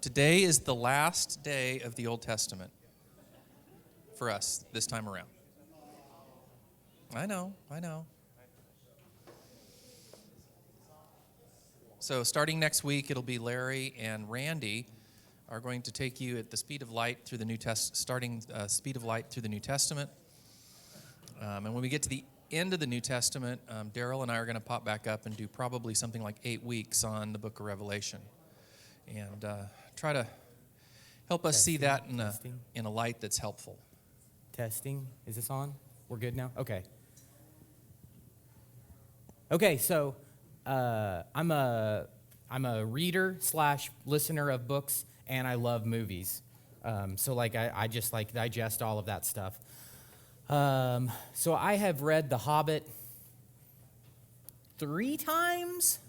Today is the last day of the Old Testament for us this time around. I know. So starting next week, it'll be Larry and Randy are going to take you at the speed of light through the New Testament, starting speed of light through the New Testament. And when we get to the end of the New Testament, Daryl and I are going to pop back up and do probably something like 8 weeks on the book of Revelation. And try to help us see that in a light that's helpful. Testing. Is this on? We're good now? Okay. Okay, so I'm a reader / listener of books, and I love movies. So I just digest all of that stuff. So I have read The Hobbit 3 times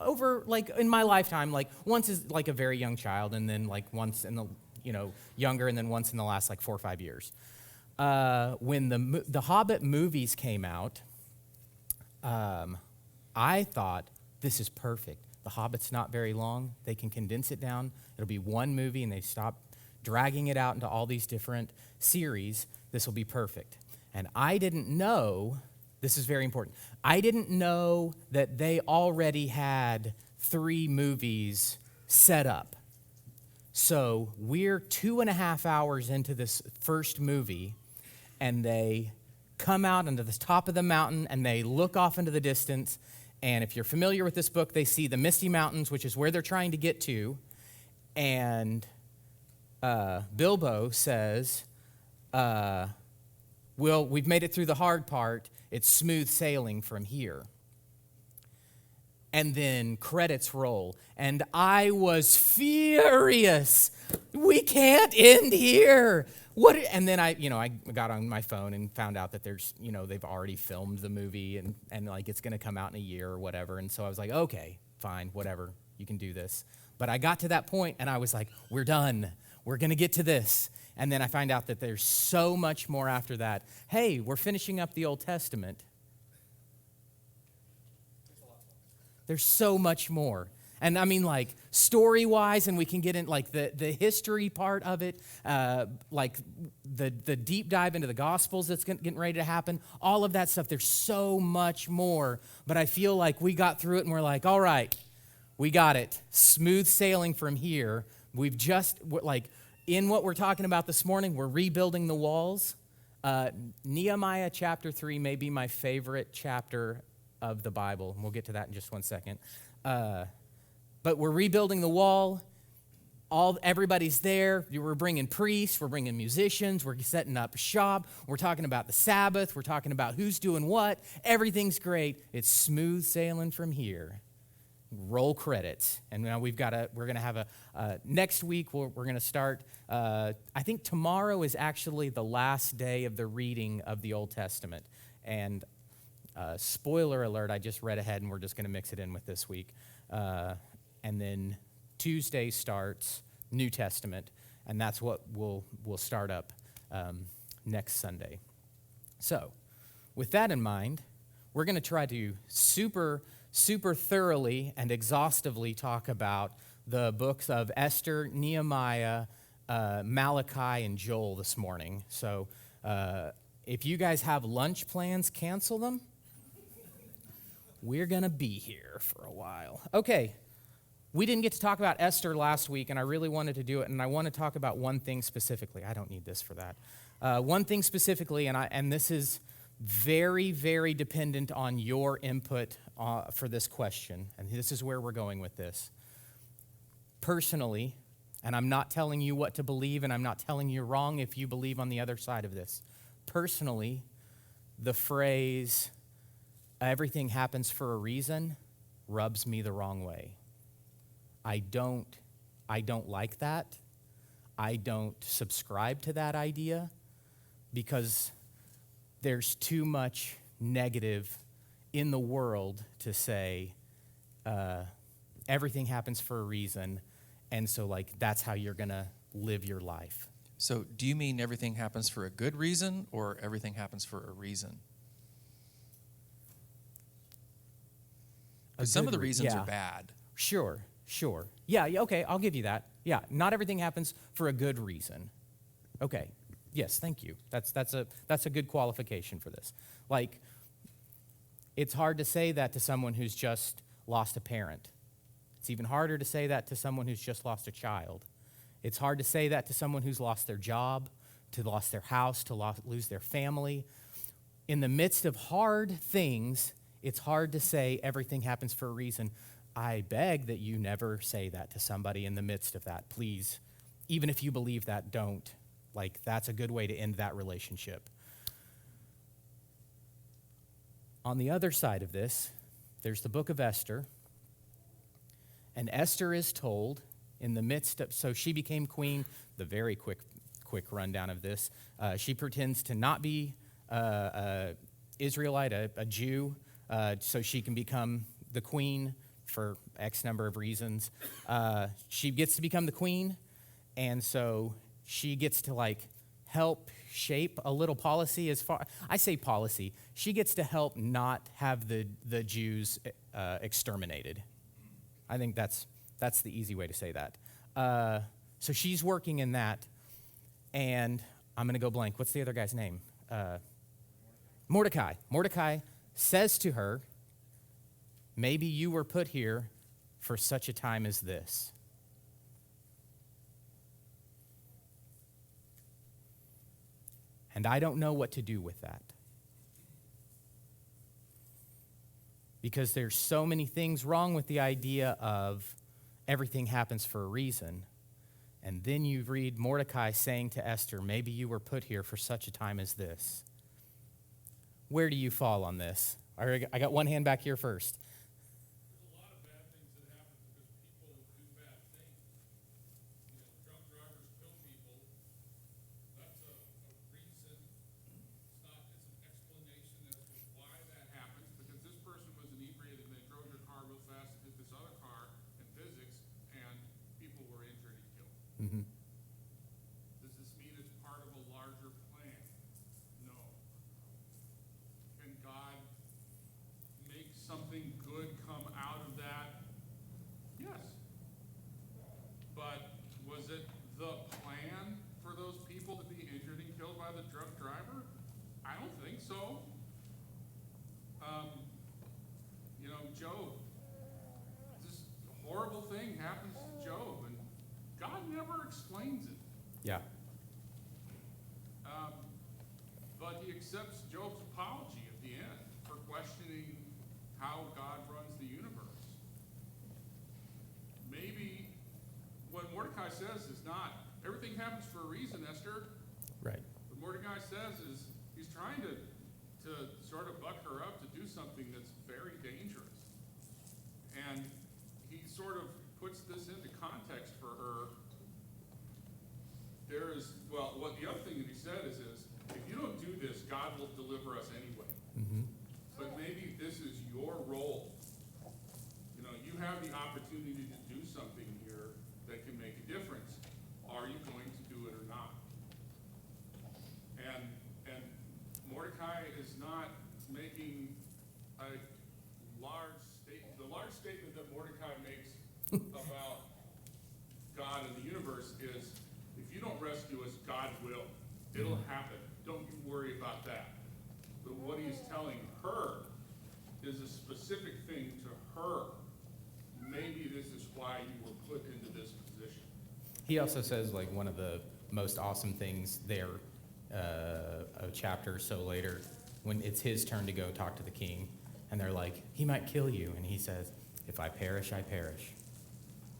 over in my lifetime. Once as a very young child, and then once in the younger, and then once in the last 4 or 5 years. When the Hobbit movies came out, I thought, this is perfect. The Hobbit's not very long. They can condense it down. It'll be one movie, and they stop dragging it out into all these different series. This will be perfect. And I didn't know, this is very important, I didn't know that they already had 3 movies set up. So we're 2.5 hours into this first movie, and they come out onto the top of the mountain, and they look off into the distance. And if you're familiar with this book, they see the Misty Mountains, which is where they're trying to get to. And Bilbo says, well, we've made it through the hard part. It's smooth sailing from here. And then credits roll. And I was furious. We can't end here. What? And then I got on my phone and found out that there's, they've already filmed the movie and it's going to come out in a year or whatever. And so I was like, okay, fine, whatever. You can do this. But I got to that point and I was like, we're done. We're going to get to this. And then I find out that there's so much more after that. Hey, we're finishing up the Old Testament. There's so much more. And I mean, story-wise, and we can get in, the history part of it, the deep dive into the Gospels that's getting ready to happen, all of that stuff. There's so much more. But I feel like we got through it, and we're like, all right, we got it. Smooth sailing from here. We've just, in what we're talking about this morning, we're rebuilding the walls. Nehemiah chapter 3 may be my favorite chapter of the Bible. And we'll get to that in just one second. But we're rebuilding the wall. Everybody's there. We're bringing priests. We're bringing musicians. We're setting up shop. We're talking about the Sabbath. We're talking about who's doing what. Everything's great. It's smooth sailing from here. Roll credits. And now we're going to have next week we're going to start. I think tomorrow is actually the last day of the reading of the Old Testament. And spoiler alert, I just read ahead and we're just going to mix it in with this week. And then Tuesday starts New Testament, and that's what we'll start up next Sunday. So, with that in mind, we're going to try to super thoroughly and exhaustively talk about the books of Esther, Nehemiah, Malachi, and Joel this morning. So, if you guys have lunch plans, cancel them. We're going to be here for a while. Okay. We didn't get to talk about Esther last week, and I really wanted to do it, and I want to talk about one thing specifically. I don't need this for that. One thing specifically, and this is very, very dependent on your input for this question, and this is where we're going with this. Personally, and I'm not telling you what to believe, and I'm not telling you wrong if you believe on the other side of this. Personally, the phrase, everything happens for a reason, rubs me the wrong way. I don't like that. I don't subscribe to that idea because there's too much negative in the world to say everything happens for a reason, and so that's how you're going to live your life. So do you mean everything happens for a good reason or everything happens for a reason? Some of the reasons are bad. Sure. Sure. Yeah, okay, I'll give you that. Yeah, not everything happens for a good reason. Okay. Yes, thank you. That's a good qualification for this. Like, it's hard to say that to someone who's just lost a parent. It's even harder to say that to someone who's just lost a child. It's hard to say that to someone who's lost their job, to lost their house, to lose their family. In the midst of hard things, it's hard to say everything happens for a reason. I beg that you never say that to somebody in the midst of that, please. Even if you believe that, don't. Like, that's a good way to end that relationship. On the other side of this, there's the book of Esther. And Esther is told in the midst of, so she became queen, the very quick rundown of this. She pretends to not be Israelite, a Jew, so she can become the queen for X number of reasons. She gets to become the queen, and so she gets to like help shape a little policy as far, I say policy, she gets to help not have the Jews exterminated. I think that's the easy way to say that. So she's working in that, and I'm going to go blank. What's the other guy's name? Mordecai. Mordecai says to her, maybe you were put here for such a time as this. And I don't know what to do with that. Because there's so many things wrong with the idea of everything happens for a reason. And then you read Mordecai saying to Esther, maybe you were put here for such a time as this. Where do you fall on this? I got one hand back here first. There's a lot of bad things that happen because people do bad things. You know, drunk drivers kill people. That's a reason. It's an explanation as to why that happens, because this person was inebriated and they drove their car real fast and hit this other car in physics, and people were injured and killed. Mm-hmm. Does this mean it's part of a larger plan? No. Can God make something good come out of that? Yes. But was it the plan for those people to be injured and killed by the drunk driver? I don't think so. You know, Job, this horrible thing happens to Job, and God never explains it. Yeah. But he accepts Job's apology at the end for questioning how God runs the universe. Maybe what Mordecai says is not, everything happens for a reason, Esther. Right. What Mordecai says is he's trying to sort of buck her up to do something that's very dangerous. And he sort of puts this into context for her. There is, well, what the other thing that he said is if you don't do this, God will deliver us anyway. Mm-hmm. But maybe this is your role. You know, you have the opportunity to do something here that can make a difference. Are you going to do it or not? And Mordecai is not making a large statement. The large statement that Mordecai makes about God and the universe is, if you don't rescue us, God will. It'll happen. Don't you worry about that. But what he's telling her is a specific thing to her. Maybe this is why you were put into this position. He also says, like, one of the most awesome things there, a chapter or so later, when it's his turn to go talk to the king, and they're like, he might kill you. And he says, if I perish, I perish.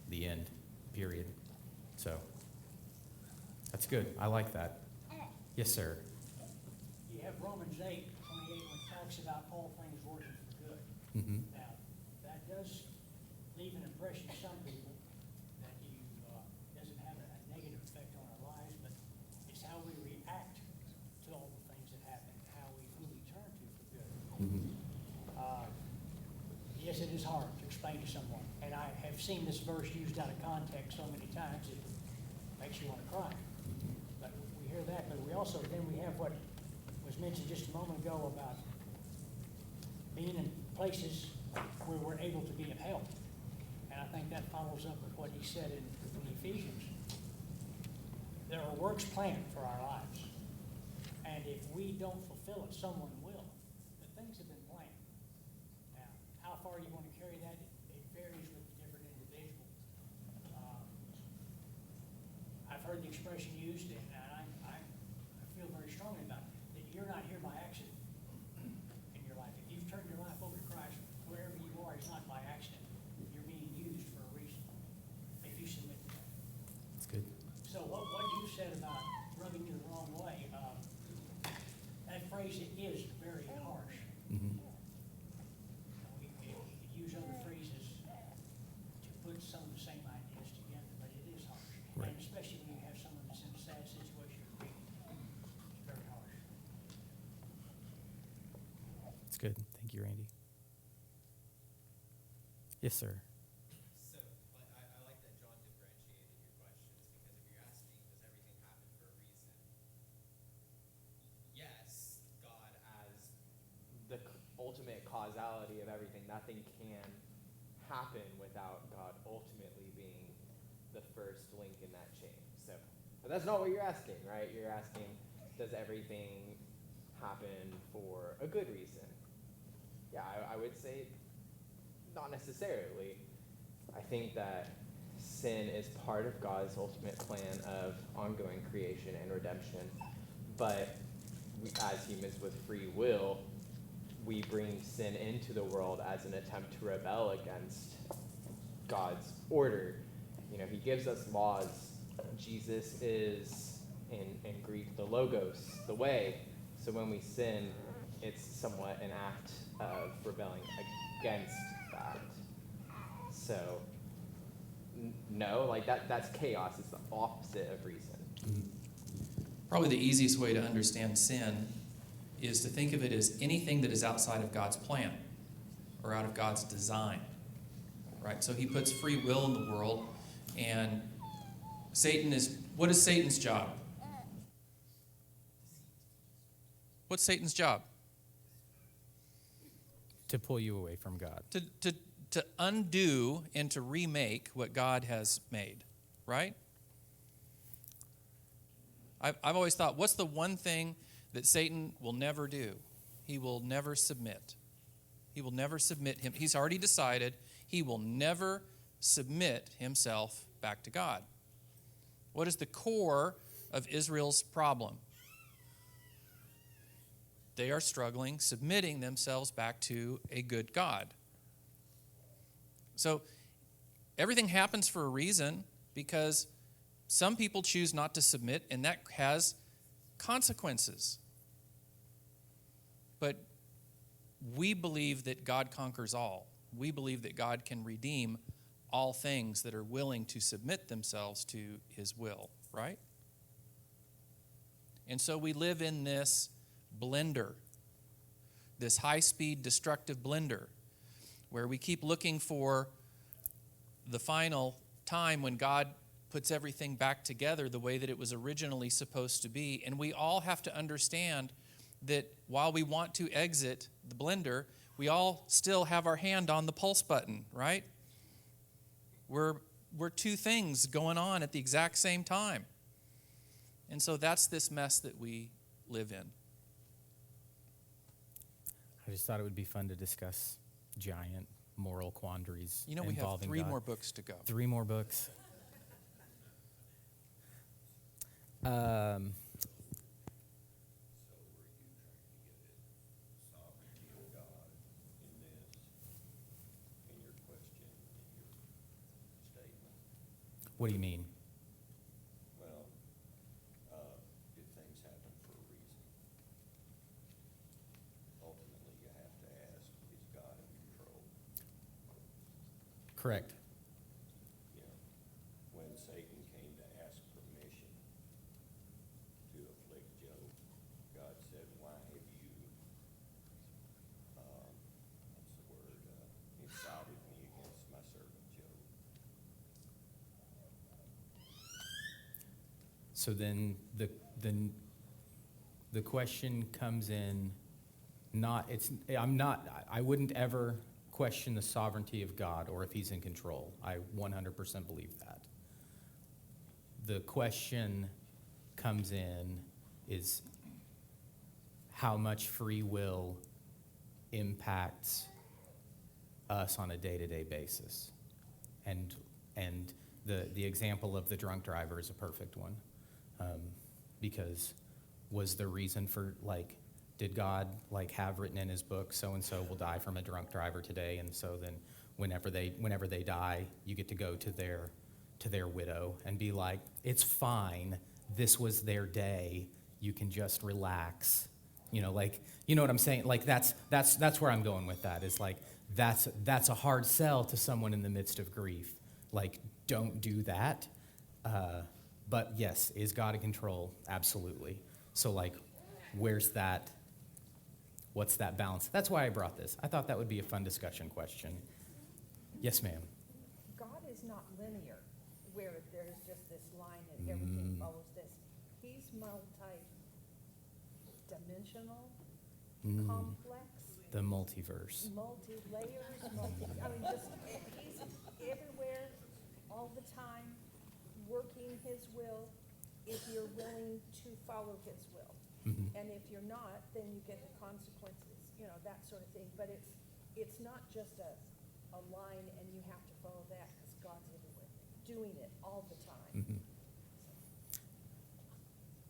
The end. Period. So, that's good. I like that. Yes, sir. You have Romans 8:28, when it talks about all things working for good. Mm-hmm. Now, that does leave an impression to some people that you doesn't have a negative effect on our lives, but it's how we react to all the things that happen, who we turn to for good. Mm-hmm. Yes, it is hard to explain to someone, and I have seen this verse used out of context so many times it makes you want to cry. But we hear that, but we also, then we have what was mentioned just a moment ago about being in places where we're able to be of help. And I think that follows up with what he said in Ephesians. There are works planned for our lives. And if we don't fulfill it, someone will. But things have been planned. Now, how far you want to carry that, it varies with different individuals. I've heard the expression used, and I feel very strongly about it, that you're not here by accident in your life. If you've turned your life over to Christ, wherever you are, it's not by accident. You're being used for a reason, if you submit to that. That's good. So what you said about rubbing you the wrong way, that phrase is very harsh. Mm-hmm. We could use other phrases to put some of the same ideas together, but it is harsh. Right. And especially when you have someone that's in a sad situation or grief, it's very harsh. That's good. Thank you, Randy. Yes, sir. So I like that John differentiated your questions, because if you're asking, does everything happen for a reason? Yes, God as the ultimate causality of everything. Nothing can happen without God ultimately being the first link in that chain. So, but that's not what you're asking, right? You're asking, does everything happen for a good reason? Yeah, I would say not necessarily. I think that sin is part of God's ultimate plan of ongoing creation and redemption. But we, as humans with free will, we bring sin into the world as an attempt to rebel against God's order. You know, he gives us laws. Jesus is, in Greek, the logos, the way. So when we sin, it's somewhat an act of rebelling against that. So, no, like that's chaos. It's the opposite of reason. Probably the easiest way to understand sin is to think of it as anything that is outside of God's plan or out of God's design, right? So he puts free will in the world, and what is Satan's job? What's Satan's job? To pull you away from God. To undo and to remake what God has made, right? I've always thought, what's the one thing that Satan will never do? He will never submit. He will never submit him. He's already decided he will never submit himself back to God. What is the core of Israel's problem? They are struggling, submitting themselves back to a good God. So everything happens for a reason, because some people choose not to submit, and that has consequences. But we believe that God conquers all. We believe that God can redeem all things that are willing to submit themselves to his will, right? And so we live in this blender, this high-speed destructive blender, where we keep looking for the final time when God puts everything back together the way that it was originally supposed to be. And we all have to understand that while we want to exit the blender, we all still have our hand on the pulse button, right? We're two things going on at the exact same time. And so that's this mess that we live in. I just thought it would be fun to discuss giant moral quandaries You know, we have involving 3 God. more books to go. 3 more books. What do you mean? Well, did things happen for a reason? Ultimately, you have to ask, is God in control? Correct. You know, when Satan came to ask permission to afflict Job, God said, why have you, insulted me against my servant Job? So then the question comes in, I wouldn't ever question the sovereignty of God or if he's in control. I 100% believe that. The question comes in is how much free will impacts us on a day-to-day basis. And the example of the drunk driver is a perfect one. Because was the reason for, like, did God, like, have written in his book, so-and-so will die from a drunk driver today, and so then whenever they die, you get to go to their widow and be like, it's fine, this was their day, you can just relax. You know, like, you know what I'm saying? Like, that's where I'm going with that, is like, that's a hard sell to someone in the midst of grief. Like, don't do that. But yes, is God in control? Absolutely. So, like, what's that balance? That's why I brought this. I thought that would be a fun discussion question. Yes, ma'am. God is not linear, where there's just this line and everything follows this. He's multi-dimensional, complex, The multiverse. multi-layers, he's everywhere, all the time, working his will, if you're willing to follow his will. And if you're not, then you get the consequences, that sort of thing. But it's not just a line and you have to follow that, because God's everywhere, doing it all the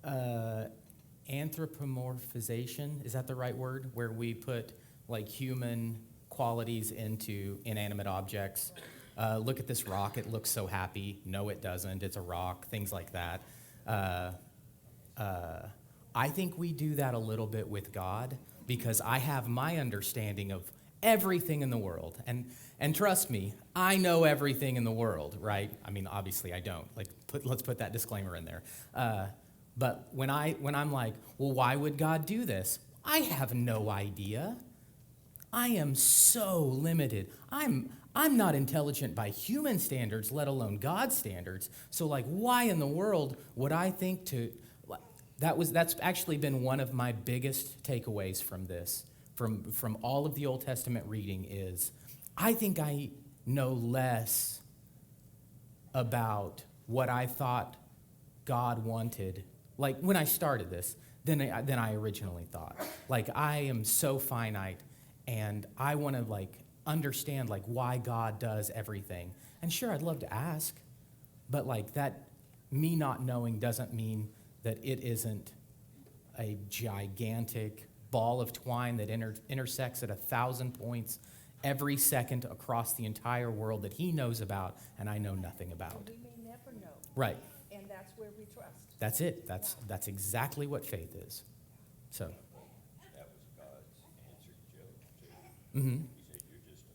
time. Anthropomorphization, is that the right word? Where we put, like, human qualities into inanimate objects. Look at this rock, it looks so happy. No, it doesn't, it's a rock, things like that. I think we do that a little bit with God, because I have my understanding of everything in the world. And trust me, I know everything in the world, right? I mean, obviously I don't. Like, let's put that disclaimer in there. But when I'm like, well, why would God do this? I have no idea. I am so limited. I'm not intelligent by human standards, let alone God's standards. So, like, why in the world would I think to... That's actually been one of my biggest takeaways from this, from all of the Old Testament reading, is I think I know less about what I thought God wanted, like, when I started this, than I originally thought. Like, I am so finite, and I want to, like, understand, like, why God does everything. And sure, I'd love to ask, but, like, that, me not knowing doesn't mean that it isn't a gigantic ball of twine that intersects at 1,000 points every second across the entire world that he knows about and I know nothing about. And we may never know. Right. And that's where we trust. That's it. That's exactly what faith is. So. That was God's answer to Job, too. He said, you're just a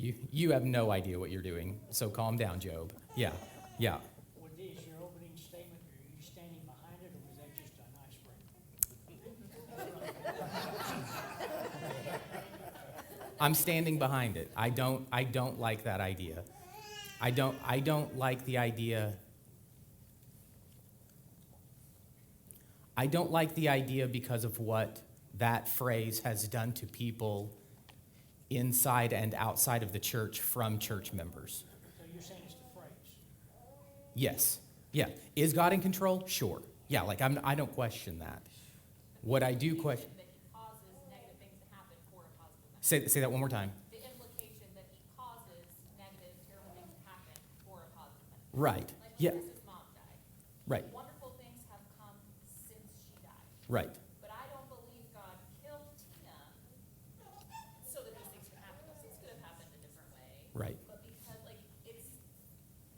man. You have no idea what you're doing, so calm down, Job. Yeah. What is your opening statement? Are you standing behind it, or was that just an icebreaker? I'm standing behind it. I don't like that idea. I don't like the idea. I don't like the idea because of what that phrase has done to people inside and outside of the church from church members. So you're saying it's the phrase? Yes. Yeah. Is God in control? Sure. Yeah, like I don't question that. What I do question... That he causes negative things to happen for a positive message. Say that one more time. The implication that he causes negative, terrible things to happen for a positive message. Right. Like Yeah. Chris's mom died. Right. Wonderful things have come since she died. Right. But I don't believe God killed Tina so that these things could happen. Those things could have happened a different way. Right. But because, like, it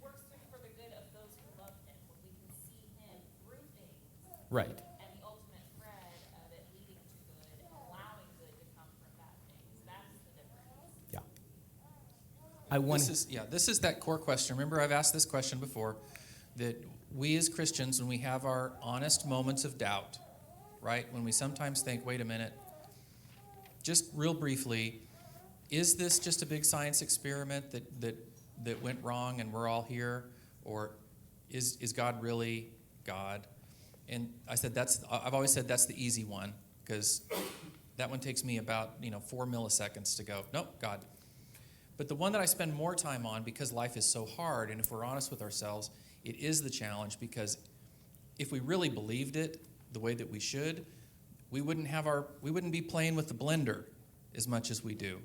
works for the good of those who love him, when we can see him through things. Right. And the ultimate thread of it leading to good and allowing good to come from bad things. That's the difference. Yeah. This is that core question. Remember, I've asked this question before, that we as Christians, when we have our honest moments of doubt, right, when we sometimes think, wait a minute, just real briefly, is this just a big science experiment that went wrong and we're all here, or is God really God? And I said I've always said that's the easy one, because That one takes me about 4 milliseconds to go, nope, God. But the one that I spend more time on, because life is so hard, and if we're honest with ourselves, it is the challenge, because if we really believed it the way that we should, we wouldn't be playing with the blender as much as we do.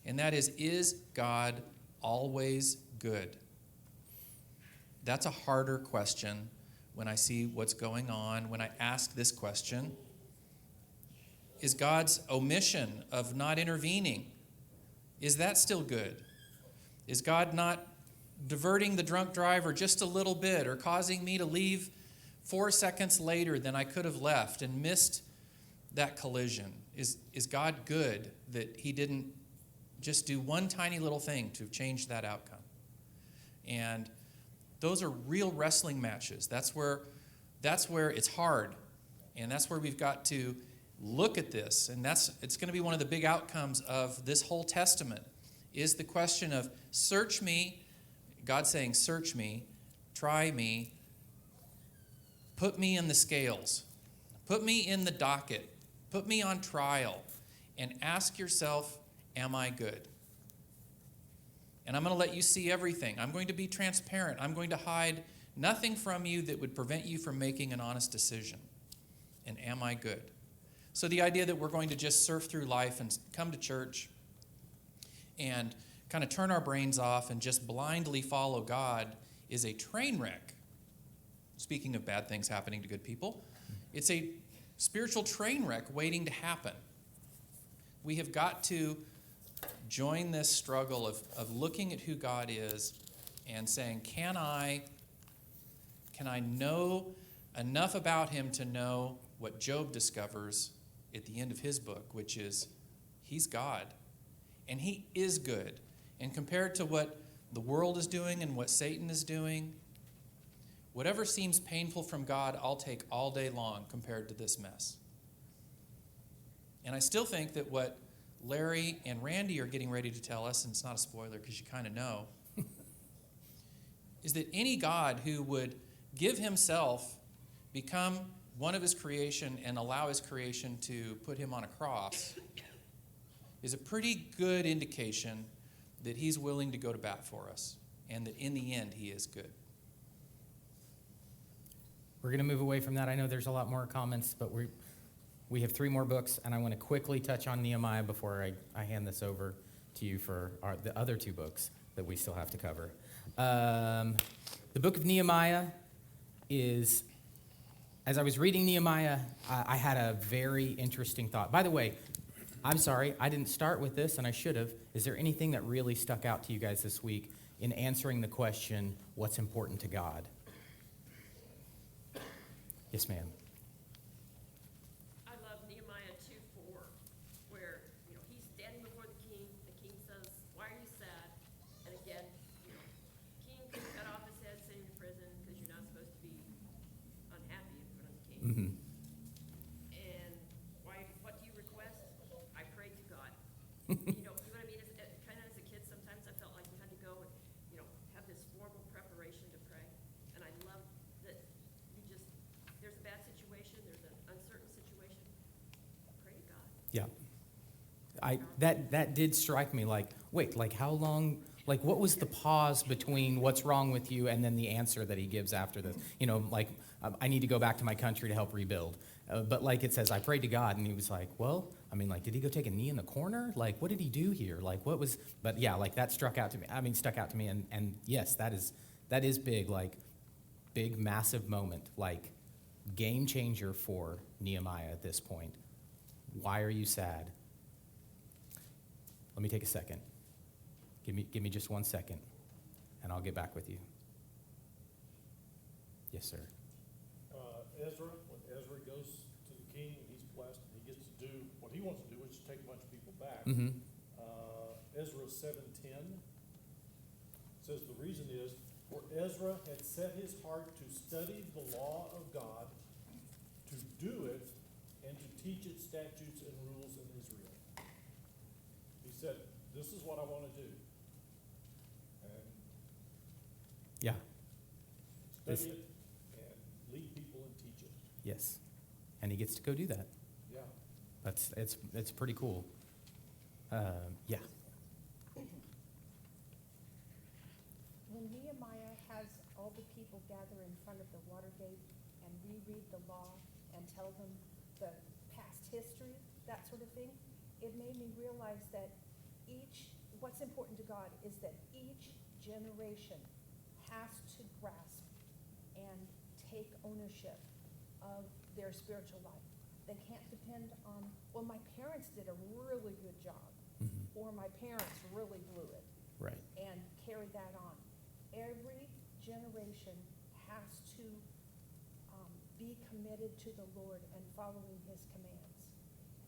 And that is God always good? That's a harder question when I see what's going on, when I ask this question. Is God's omission of not intervening, is that still good? Is God not diverting the drunk driver just a little bit, or causing me to leave 4 seconds later than I could have left and missed that collision? Is God good that he didn't just do one tiny little thing to change that outcome? And those are real wrestling matches. That's where it's hard. And that's where we've got to look at this. And it's going to be one of the big outcomes of this whole testament, is the question of search me. God saying, search me, try me, put me in the scales, put me in the docket, put me on trial, and ask yourself, am I good? And I'm going to let you see everything. I'm going to be transparent. I'm going to hide nothing from you that would prevent you from making an honest decision. And am I good? So the idea that we're going to just surf through life and come to church and kind of turn our brains off and just blindly follow God is a train wreck. Speaking of bad things happening to good people, it's a spiritual train wreck waiting to happen. We have got to join this struggle of looking at who God is and saying, can I know enough about him to know what Job discovers at the end of his book, which is he's God and he is good. And compared to what the world is doing and what Satan is doing, whatever seems painful from God, I'll take all day long compared to this mess. And I still think that what Larry and Randy are getting ready to tell us, and it's not a spoiler because you kind of know, is that any God who would give himself, become one of his creation, and allow his creation to put him on a cross is a pretty good indication that he's willing to go to bat for us, and that in the end he is good. We're going to move away from that. I know there's a lot more comments, but we have 3 more books, and I want to quickly touch on Nehemiah before I hand this over to you for the other 2 books that we still have to cover. The book of Nehemiah is, as I was reading Nehemiah, I had a very interesting thought. By the way, I'm sorry, I didn't start with this, and I should have. Is there anything that really stuck out to you guys this week in answering the question, what's important to God? Yes, ma'am. I love Nehemiah 2:4, where he's standing before the king. The king says, "Why are you sad?" And again, king can cut off his head, send him to prison because you're not supposed to be unhappy in front of the king. Mm-hmm. And what do you request? I pray to God. You know what I mean? Kind of as a kid, sometimes I felt like you had to go and have this formal preparation to pray. And I love that there's a bad situation, there's an uncertain situation. Pray to God. Yeah. That did strike me like, wait, like how long, like what was the pause between what's wrong with you and then the answer that he gives after this? I need to go back to my country to help rebuild. But like it says, I prayed to God, and he was like, well, I mean, like, did he go take a knee in the corner? Like, what did he do here? Like, what was, but yeah, like that stuck out to me. And yes, that is big, like big, massive moment, like game changer for Nehemiah at this point. Why are you sad? Let me take a second. Give me just 1 second, and I'll get back with you. Yes, sir. When Ezra goes to the king, he's blessed, and he gets to do what he wants to do, which is take a bunch of people back. Mm-hmm. Ezra 7:10 says the reason is, for Ezra had set his heart to study the law of God, to do it, and to teach its statutes and rules in Israel. He said, this is what I want to do. And Yeah. study it, and lead people and teach it. Yes. And he gets to go do that. Yeah. It's pretty cool. Yeah. When Nehemiah has all the people gather in front of the water gate and reread the law and tell them the past history, that sort of thing, it made me realize that what's important to God is that each generation has to grasp and take ownership of their spiritual life. They can't depend on, well, my parents did a really good job, or my parents really blew it, Right. and carry that on. Every generation has to be committed to the Lord and following his commands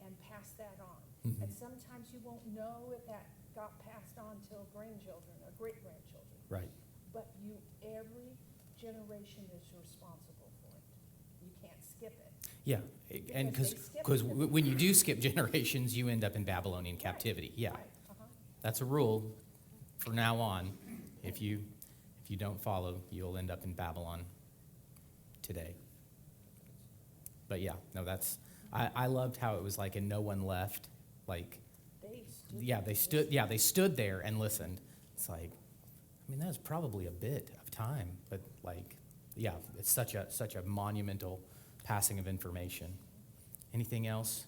and pass that on. And sometimes you won't know if that got passed on till grandchildren or great-grandchildren. Right. But every generation is responsible for it. You can't skip it. Yeah, and Because they skip because it. when you do skip generations, you end up in Babylonian captivity. Yeah, Right, uh-huh. that's a rule for now on. If you don't follow, you'll end up in Babylon today. But yeah, no, I loved how it was like, and no one left. Like, they stood there and listened. It's like, I mean, that was probably a bit of time, but like, yeah, it's such a monumental passing of information. Anything else?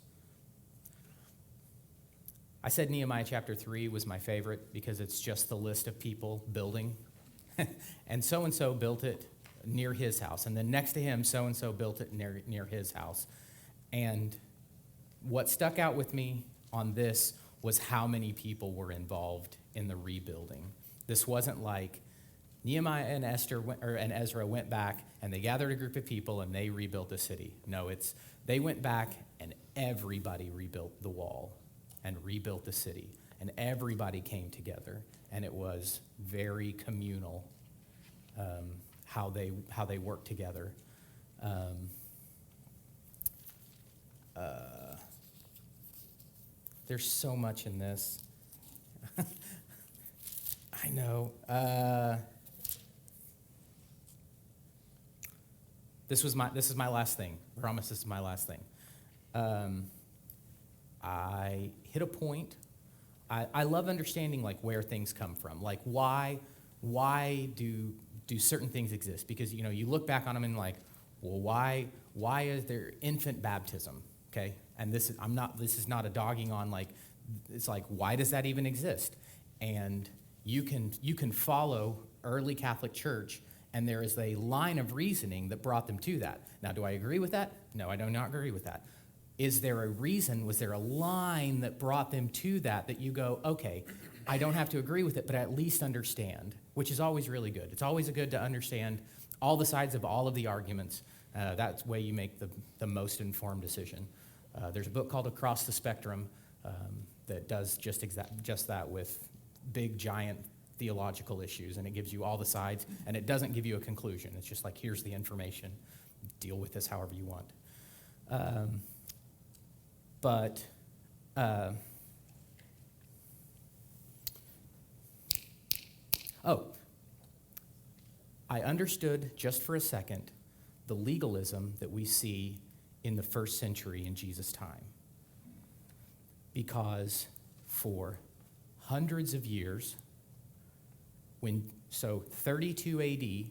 I said Nehemiah chapter 3 was my favorite because it's just the list of people building. And so built it near his house. And then next to him, so-and-so built it near his house. And what stuck out with me on this was how many people were involved in the rebuilding. This wasn't like Nehemiah and and Ezra went back and they gathered a group of people and they rebuilt the city. No, they went back and everybody rebuilt the wall and rebuilt the city. And everybody came together, and it was very communal how they worked together. There's so much in this. I know. This is my last thing. I promise this is my last thing. I hit a point. I love understanding like where things come from. Like why do certain things exist? Because you look back on them and like, well, why is there infant baptism? Okay, and this is not a dogging on like, it's like, why does that even exist? And you can follow early Catholic Church, and there is a line of reasoning that brought them to that. Now, do I agree with that? No, I do not agree with that. Is there a reason, was there a line that brought them to that you go, okay, I don't have to agree with it, but I at least understand, which is always really good. It's always good to understand all the sides of all of the arguments. That's the way you make the most informed decision. There's a book called Across the Spectrum that does just that with big, giant theological issues, and it gives you all the sides, and it doesn't give you a conclusion. It's just like, here's the information. Deal with this however you want. I understood just for a second the legalism that we see in the first century in Jesus' time. Because for hundreds of years, 32 AD,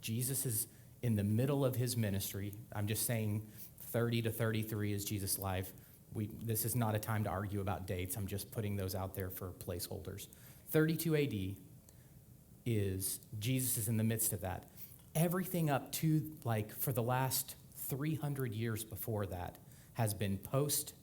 Jesus is in the middle of his ministry. I'm just saying 30 to 33 is Jesus' life. This is not a time to argue about dates. I'm just putting those out there for placeholders. 32 AD is Jesus is in the midst of that. Everything up to for the last 300 years before that has been post-exile,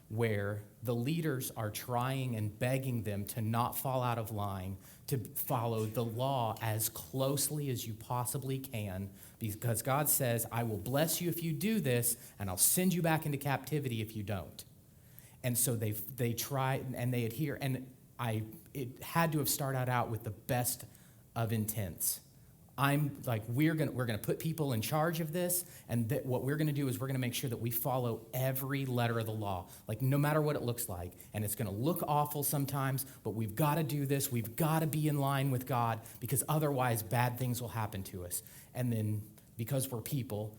where the leaders are trying and begging them to not fall out of line, to follow the law as closely as you possibly can, because God says, I will bless you if you do this, and I'll send you back into captivity if you don't. And so they try and they adhere, and it had to have started out with the best of intents. I'm like, we're gonna put people in charge of this, and what we're gonna do is we're gonna make sure that we follow every letter of the law, like no matter what it looks like. And it's gonna look awful sometimes, but we've got to do this. We've got to be in line with God, because otherwise bad things will happen to us. And then because we're people,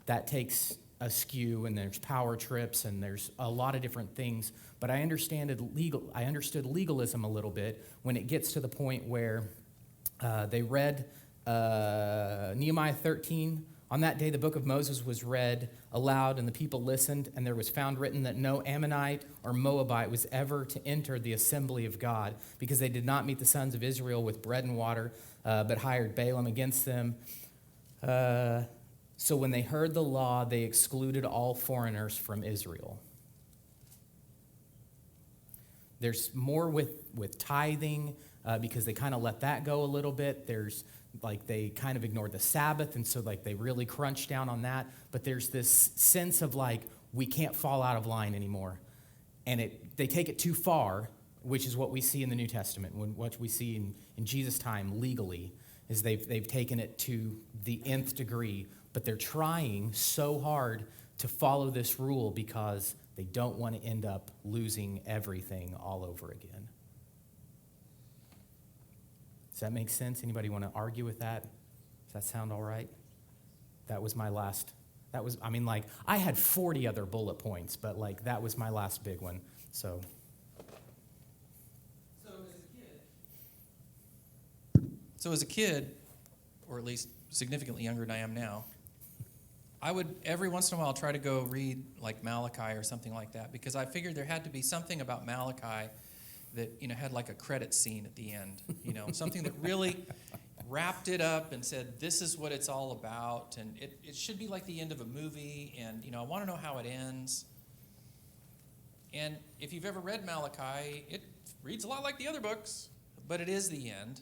that takes askew, and there's power trips, and there's a lot of different things. But I understood legalism a little bit when it gets to the point where they read Nehemiah 13. On that day, the book of Moses was read aloud, and the people listened, and there was found written that no Ammonite or Moabite was ever to enter the assembly of God, because they did not meet the sons of Israel with bread and water, but hired Balaam against them. So when they heard the law, they excluded all foreigners from Israel. There's more with tithing, because they kind of let that go a little bit. There's like they kind of ignored the Sabbath, and so like they really crunched down on that. But there's this sense of like we can't fall out of line anymore, and they take it too far, which is what we see in the New Testament. What we see in Jesus' time legally is they've taken it to the nth degree, but they're trying so hard to follow this rule because they don't want to end up losing everything all over again. Does that make sense? Anybody want to argue with that? Does that sound all right? That was my last. I had 40 other bullet points, but like that was my last big one. So as a kid, or at least significantly younger than I am now, I would every once in a while try to go read like Malachi or something like that, because I figured there had to be something about Malachi that, had like a credit scene at the end, something that really wrapped it up and said, this is what it's all about. And it should be like the end of a movie. And, I want to know how it ends. And if you've ever read Malachi, it reads a lot like the other books, but it is the end,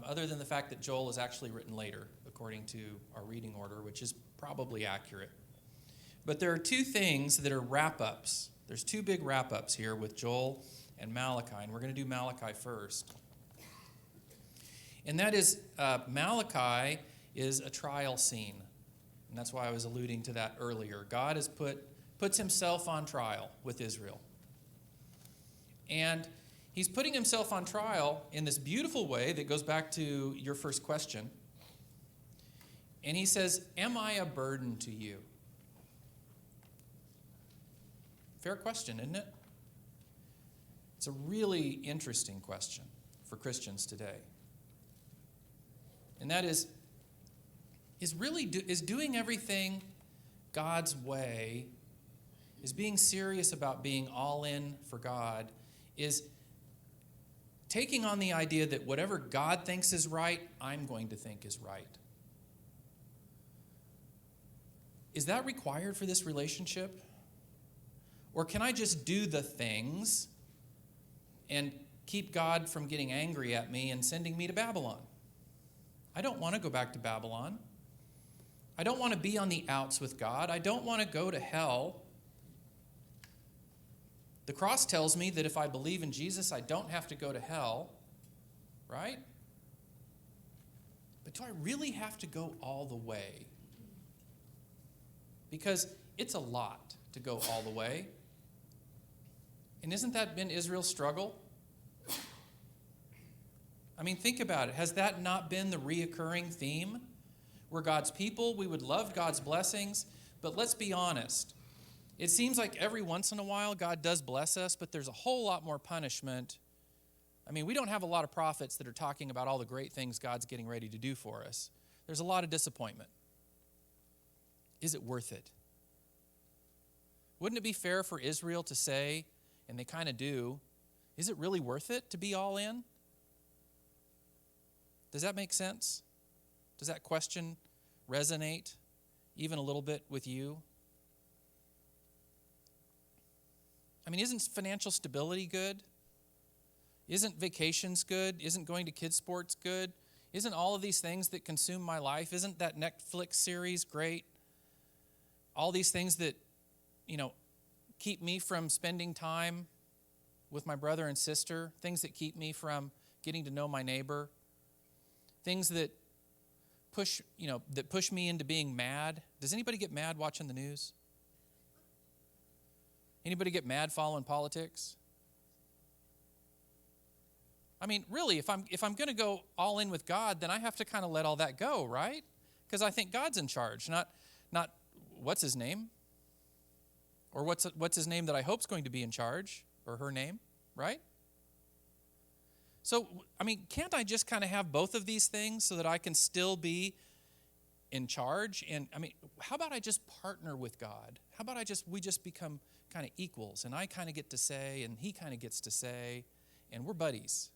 other than the fact that Joel is actually written later, according to our reading order, which is probably accurate. But there are two things that are wrap-ups. There's two big wrap-ups here with Joel and Malachi, and we're going to do Malachi first. And that is, Malachi is a trial scene, and that's why I was alluding to that earlier. God has puts himself on trial with Israel. And he's putting himself on trial in this beautiful way that goes back to your first question. And he says, am I a burden to you? Fair question, isn't it? It's a really interesting question for Christians today. And that is doing everything God's way, is being serious about being all in for God, is taking on the idea that whatever God thinks is right, I'm going to think is right. Is that required for this relationship? Or can I just do the things and keep God from getting angry at me and sending me to Babylon? I don't want to go back to Babylon. I don't want to be on the outs with God. I don't want to go to hell. The cross tells me that if I believe in Jesus, I don't have to go to hell, right? But do I really have to go all the way? Because it's a lot to go all the way. And isn't that been Israel's struggle? I mean, think about it. Has that not been the reoccurring theme? We're God's people. We would love God's blessings. But let's be honest. It seems like every once in a while God does bless us, but there's a whole lot more punishment. I mean, we don't have a lot of prophets that are talking about all the great things God's getting ready to do for us. There's a lot of disappointment. Is it worth it? Wouldn't it be fair for Israel to say, and they kind of do, is it really worth it to be all in? Does that make sense? Does that question resonate even a little bit with you? I mean, isn't financial stability good? Isn't vacations good? Isn't going to kids' sports good? Isn't all of these things that consume my life? Isn't that Netflix series great? All these things that, keep me from spending time with my brother and sister, things that keep me from getting to know my neighbor, things that push me into being mad. Does anybody get mad watching the news? Anybody get mad following politics? I mean, really, if I'm going to go all in with God, then I have to kind of let all that go, right? Because I think God's in charge, not what's his name? Or what's his name that I hope's going to be in charge, or her name, right? So, I mean, can't I just kind of have both of these things so that I can still be in charge? And I mean, how about I just partner with God? How about we just become kind of equals, and I kind of get to say, and he kind of gets to say, and we're buddies.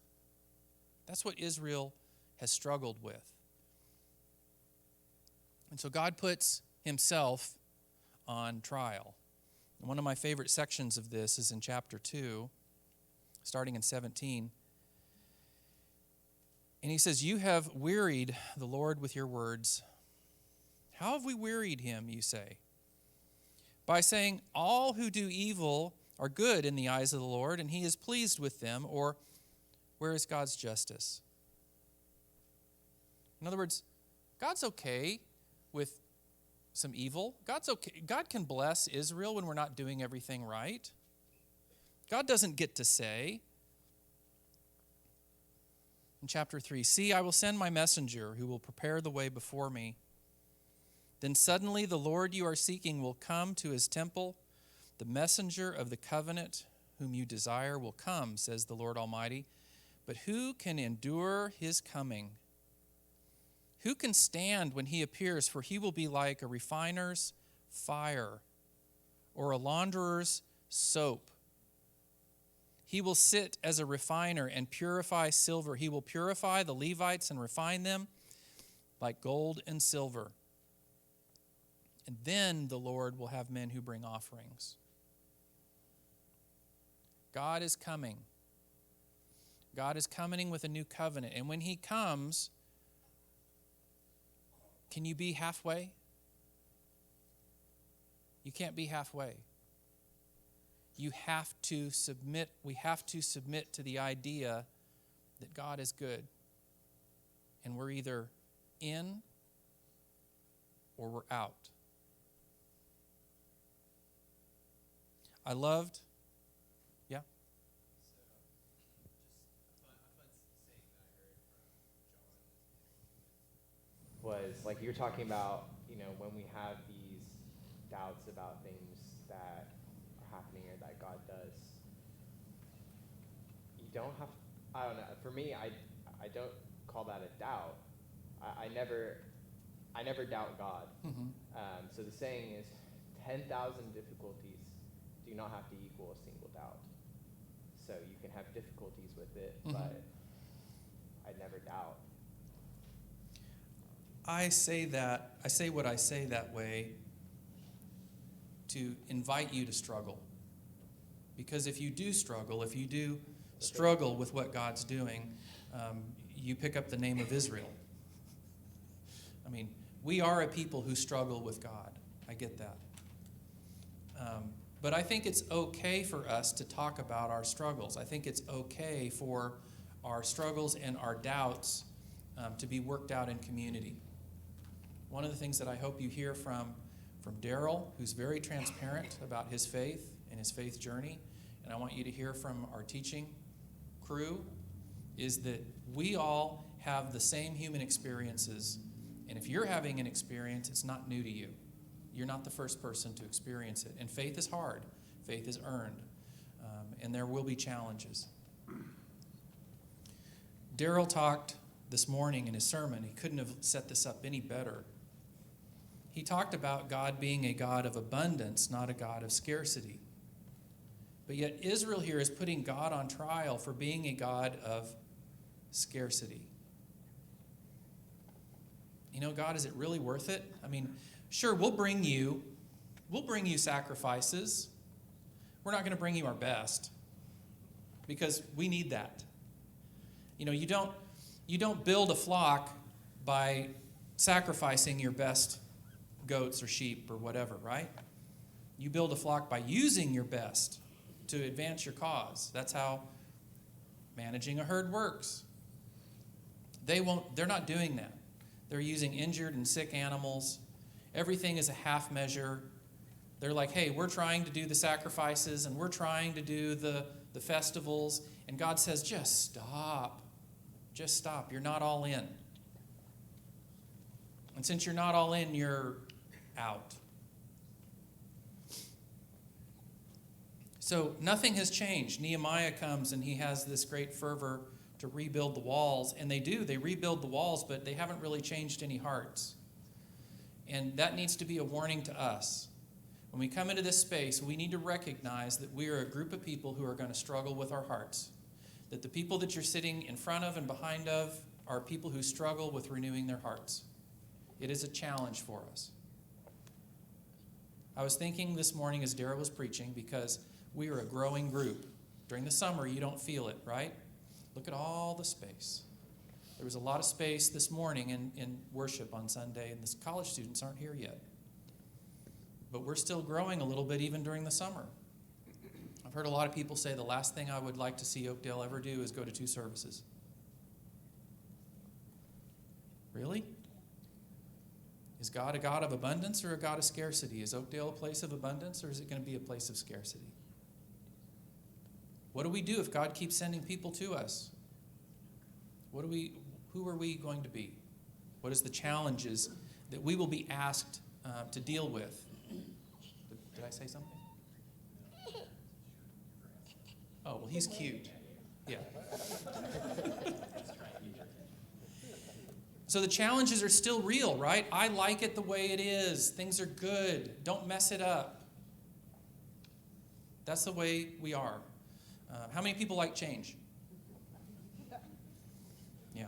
That's what Israel has struggled with. And so God puts himself on trial. And one of my favorite sections of this is in chapter 2, starting in 17. And he says, "You have wearied the Lord with your words." How have we wearied him, you say? By saying, all who do evil are good in the eyes of the Lord, and he is pleased with them. Or, where is God's justice? In other words, God's okay with some evil. God's okay. God can bless Israel when we're not doing everything right. God doesn't get to say. In chapter 3, "See, I will send my messenger who will prepare the way before me. Then suddenly the Lord you are seeking will come to his temple. The messenger of the covenant whom you desire will come, says the Lord Almighty. But who can endure his coming? Who can stand when he appears? For he will be like a refiner's fire or a launderer's soap. He will sit as a refiner and purify silver. He will purify the Levites and refine them like gold and silver. And then the Lord will have men who bring offerings." God is coming. God is coming with a new covenant. And when he comes, can you be halfway? You can't be halfway. You have to submit. We have to submit to the idea that God is good. And we're either in or we're out. I loved, yeah? Was like you're talking about, when we have these doubts about things that are happening or that God does, you don't have, I don't know, for me, I don't call that a doubt. I never doubt God. Mm-hmm. So the saying is, 10,000 difficulties do not have to equal a single doubt. So you can have difficulties with it, Mm-hmm. but I never doubt. I say what I say that way to invite you to struggle. Because if you do struggle with what God's doing, you pick up the name of Israel. I mean, we are a people who struggle with God. I get that. But I think it's okay for us to talk about our struggles. I think it's okay for our struggles and our doubts to be worked out in community. One of the things that I hope you hear from Daryl, who's very transparent about his faith and his faith journey, and I want you to hear from our teaching crew, is that we all have the same human experiences. And if you're having an experience, it's not new to you. You're not the first person to experience it. And faith is hard. Faith is earned. And there will be challenges. Daryl talked this morning in his sermon. He couldn't have set this up any better. He talked about God being a God of abundance, not a God of scarcity. But yet Israel here is putting God on trial for being a God of scarcity. God, is it really worth it? I mean, sure, we'll bring you sacrifices. We're not going to bring you our best because we need that. You don't build a flock by sacrificing your best goats or sheep or whatever, right? You build a flock by using your best to advance your cause. That's how managing a herd works. They're not doing that. They're using injured and sick animals. Everything is a half measure. They're like, hey, we're trying to do the sacrifices and we're trying to do the festivals. And God says, just stop. Just stop. You're not all in. And since you're not all in, you're out. So nothing has changed. Nehemiah comes and he has this great fervor to rebuild the walls, and they do. They rebuild the walls, but they haven't really changed any hearts. And that needs to be a warning to us. When we come into this space, we need to recognize that we are a group of people who are going to struggle with our hearts. That the people that you're sitting in front of and behind of are people who struggle with renewing their hearts. It is a challenge for us. I was thinking this morning as Dara was preaching, because we are a growing group. During the summer, you don't feel it, right? Look at all the space. There was a lot of space this morning in worship on Sunday, and the college students aren't here yet. But we're still growing a little bit even during the summer. I've heard a lot of people say the last thing I would like to see Oakdale ever do is go to 2 services. Really? Is God a God of abundance or a God of scarcity? Is Oakdale a place of abundance, or is it going to be a place of scarcity? What do we do if God keeps sending people to us? Who are we going to be? What is the challenges that we will be asked to deal with? Did I say something? Oh, well, he's cute. Yeah. So the challenges are still real, right? I like it the way it is. Things are good. Don't mess it up. That's the way we are. How many people like change? Yeah.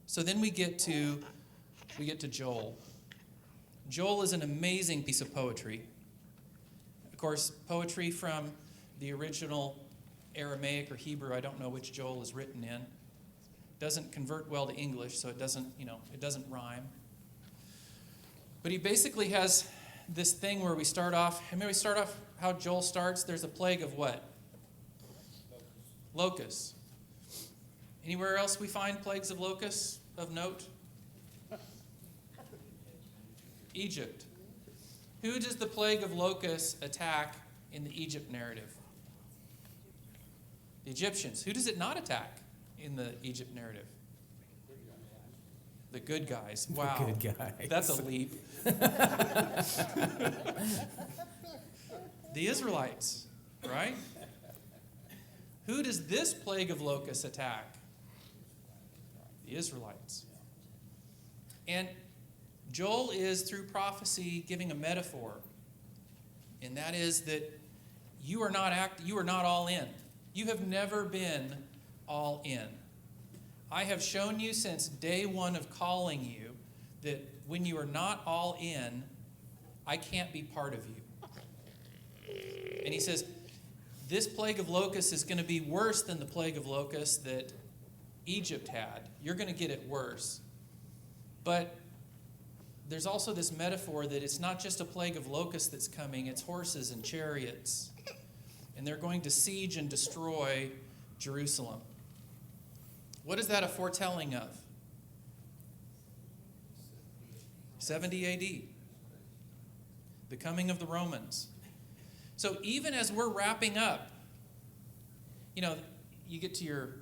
So then we get to Joel. Joel is an amazing piece of poetry. Of course, poetry from the original Aramaic or Hebrew, I don't know which Joel is written in. Doesn't convert well to English, so it doesn't rhyme. But he basically has this thing where we start off how Joel starts. There's a plague of what? Locusts. Anywhere else we find plagues of locusts of note? Egypt. Who does the plague of locusts attack in the Egypt narrative? The Egyptians. Who does it not attack in the Egypt narrative? The good guys. Wow. The good guys. That's a leap. The Israelites, right? Who does this plague of locusts attack? The Israelites. And Joel is, through prophecy, giving a metaphor. And that is that you are not all in. You have never been all in. I have shown you since day one of calling you that when you are not all in, I can't be part of you. And he says, this plague of locusts is going to be worse than the plague of locusts that Egypt had. You're going to get it worse. But there's also this metaphor that it's not just a plague of locusts that's coming, it's horses and chariots. And they're going to siege and destroy Jerusalem. What is that a foretelling of? 70 AD. The coming of the Romans. So even as we're wrapping up, you get to your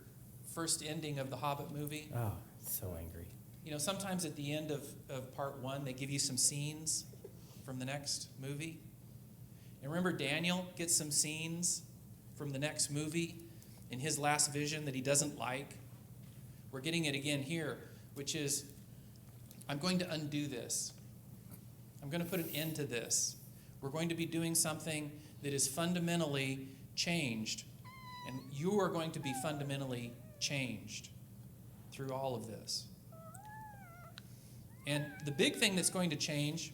first ending of the Hobbit movie. Oh, so angry. Sometimes at the end of part 1, they give you some scenes from the next movie. And remember, Daniel gets some scenes from the next movie in his last vision that he doesn't like. We're getting it again here, which is, I'm going to undo this. I'm going to put an end to this. We're going to be doing something that is fundamentally changed. And you are going to be fundamentally changed through all of this. And the big thing that's going to change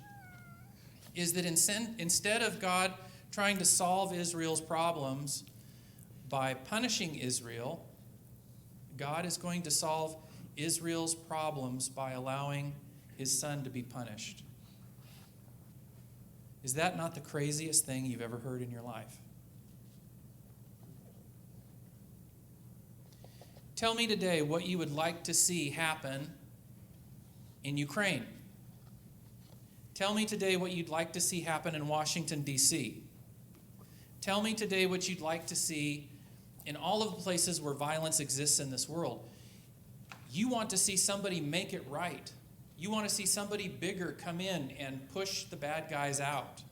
is that instead of God trying to solve Israel's problems by punishing Israel, God is going to solve Israel's problems by allowing his son to be punished. Is that not the craziest thing you've ever heard in your life? Tell me today what you would like to see happen in Ukraine. Tell me today what you'd like to see happen in Washington, D.C. Tell me today what you'd like to see in all of the places where violence exists in this world. You want to see somebody make it right. You want to see somebody bigger come in and push the bad guys out.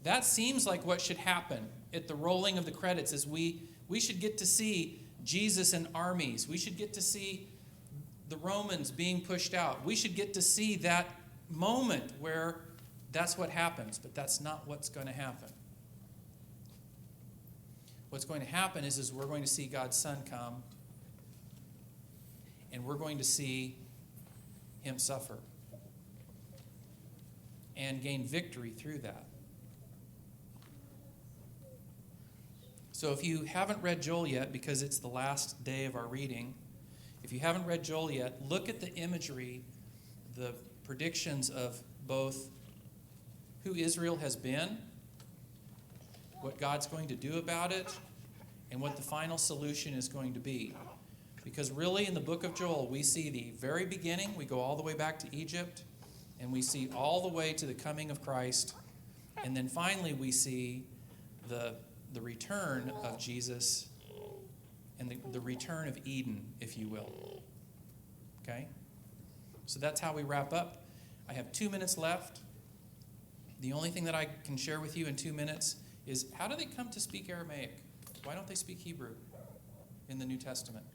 That seems like what should happen at the rolling of the credits is we should get to see Jesus and armies. We should get to see the Romans being pushed out. We should get to see that moment where that's what happens, but that's not what's going to happen. What's going to happen is we're going to see God's Son come, and we're going to see him suffer and gain victory through that. So if you haven't read Joel yet, because it's the last day of our reading, if you haven't read Joel yet, look at the imagery, the predictions of both who Israel has been, what God's going to do about it, and what the final solution is going to be. Because really in the book of Joel, we see the very beginning, we go all the way back to Egypt, and we see all the way to the coming of Christ, and then finally we see the return of Jesus and the return of Eden, if you will. Okay? So that's how we wrap up. I have 2 minutes left. The only thing that I can share with you in 2 minutes is how do they come to speak Aramaic? Why don't they speak Hebrew in the New Testament?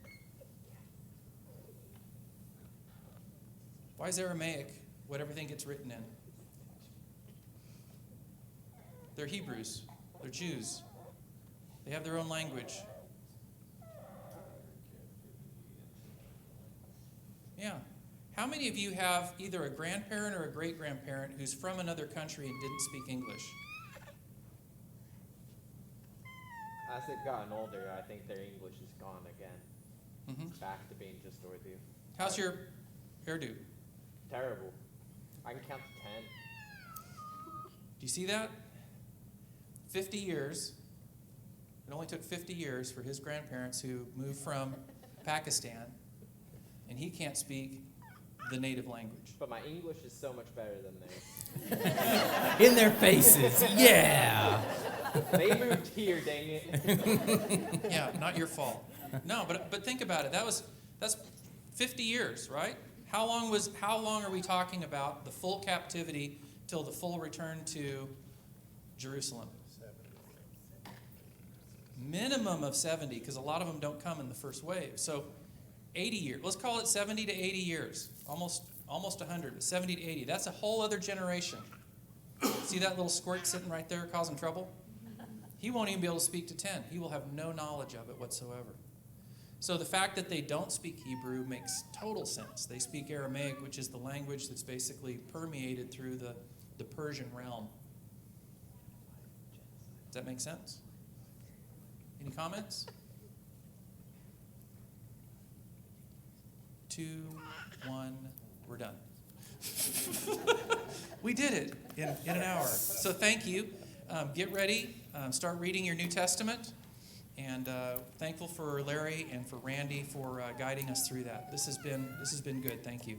Why is Aramaic what everything gets written in? They're Hebrews. They're Jews. They have their own language. Yeah. How many of you have either a grandparent or a great-grandparent who's from another country and didn't speak English? As they've gotten older, I think their English is gone again. Mm-hmm. It's back to being just Urdu. How's your hairdo? Terrible. I can count to 10. Do you see that? 50 years. It only took 50 years for his grandparents who moved from Pakistan, and he can't speak the native language. But my English is so much better than theirs. In their faces. Yeah. They moved here, dang it. Yeah, not your fault. No, but think about it. That's 50 years, right? How long are we talking about the full captivity till the full return to Jerusalem? Minimum of 70, because a lot of them don't come in the first wave. So 80 years. Let's call it 70 to 80 years. Almost 100, but 70 to 80. That's a whole other generation. See that little squirt sitting right there causing trouble? He won't even be able to speak to 10. He will have no knowledge of it whatsoever. So the fact that they don't speak Hebrew makes total sense. They speak Aramaic, which is the language that's basically permeated through the Persian realm. Does that make sense? Any comments? 2, 1, we're done. We did it in an hour. So thank you. Get ready. Start reading your New Testament. And thankful for Larry and for Randy for guiding us through that. This has been good. Thank you.